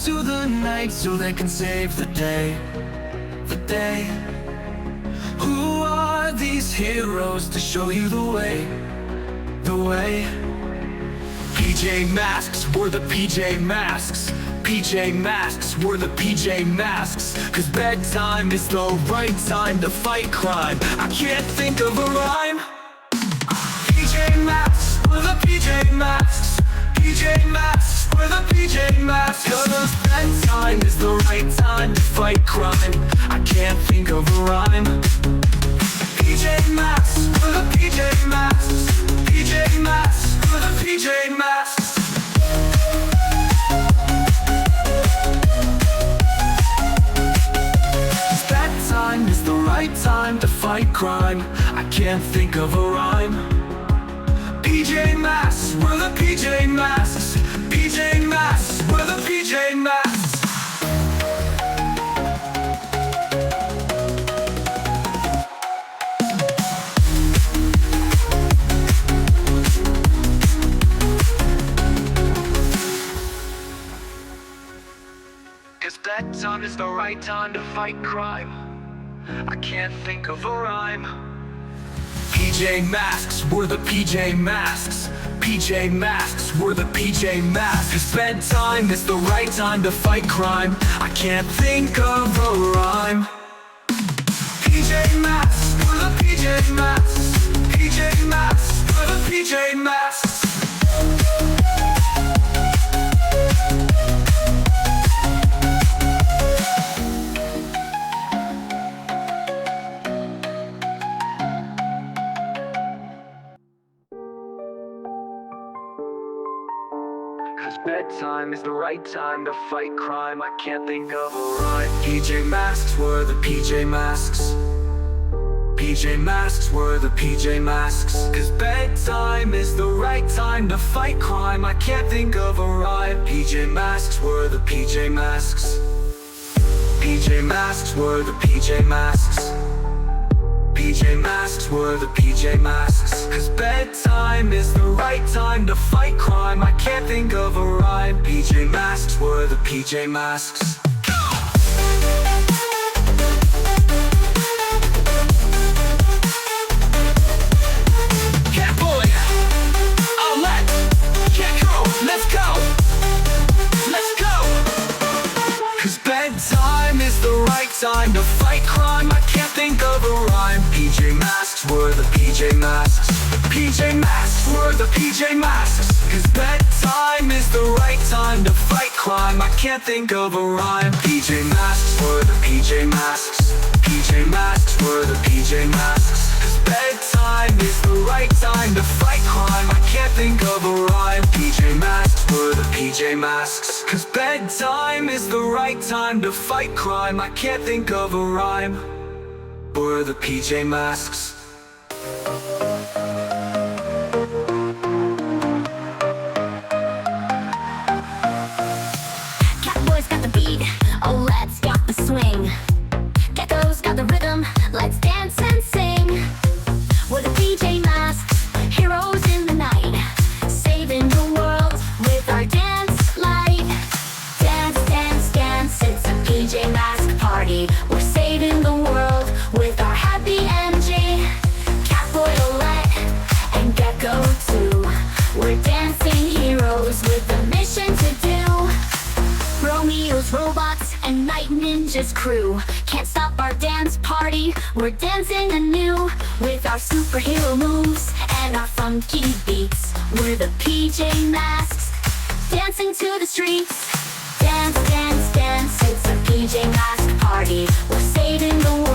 into the night so they can save the day. The day. Who are these heroes to show you the way? The way. PJ Masks, we're the PJ Masks. PJ Masks, we're the PJ Masks. Cause bedtime is the right time to fight crime. I can't think of a rhyme. PJ Masks, we're the PJ Masks. PJ Masks, we're the PJ Masks. Cause bedtime is the right time to fight crime. I can't think of a rhyme. PJ Masks, we're the PJ Masks. PJ Masks, we're the PJ Masks. Bedtime is the right time to fight crime. I can't think of a rhyme. PJ Masks, we're the PJ Masks. PJ Masks, we're the PJ Masks. Cause bedtime is the right time to fight crime. I can't think of a rhyme. PJ Masks, we're the PJ Masks. PJ Masks, we're the PJ Masks. Cause bedtime is the right time to fight crime. I can't think of a rhyme. PJ Masks, we're the PJ Masks. PJ Masks, we're the PJ Masks. Cause bedtime is the right time to fight crime. I can't think of a rhyme. PJ Masks, we're the PJ Masks. PJ Masks, we're the PJ Masks. Cause bedtime is the right time to fight crime. I can't think of a rhyme. PJ Masks, we're the PJ Masks. PJ Masks, we're the PJ Masks. PJ Masks, we're the PJ Masks. Cause bedtime is the right time to fight crime. I can't think of a rhyme. PJ Masks, we're the PJ Masks. Catboy, Owlette, Gekko, let's go. Let's go. Cause bedtime is the right time to fight crime. I can't think of a rhyme. PJ Masks, we're the PJ Masks. PJ Masks, we're the PJ Masks. Cause bedtime is the right time to fight crime. I can't think of a rhyme. PJ Masks, we're the PJ Masks. PJ Masks, we're the PJ Masks. Cause bedtime is the right time to fight crime. I can't think of a rhyme. PJ Masks, we're the PJ Masks. Cause bedtime is the right time to fight crime. I can't think of a rhyme. We're the PJ Masks. Catboy's got the beat, Owlette's got the swing. Gekko's got the rhythm, let's dance and sing. We're the PJ Masks, heroes in the night, saving the world with our dance light. Dance, dance, dance, it's a PJ Mask party. We're saving the world with our happy energy. Catboy, Owlette, and Gekko too. We're dancing heroes with a mission to do. Romeo's robots and Night Ninja's crew can't stop our dance party. We're dancing anew with our superhero moves and our funky beats. We're the PJ Masks, dancing to the streets. Dance, dance, dance, it's a PJ Mask party. We're saving the world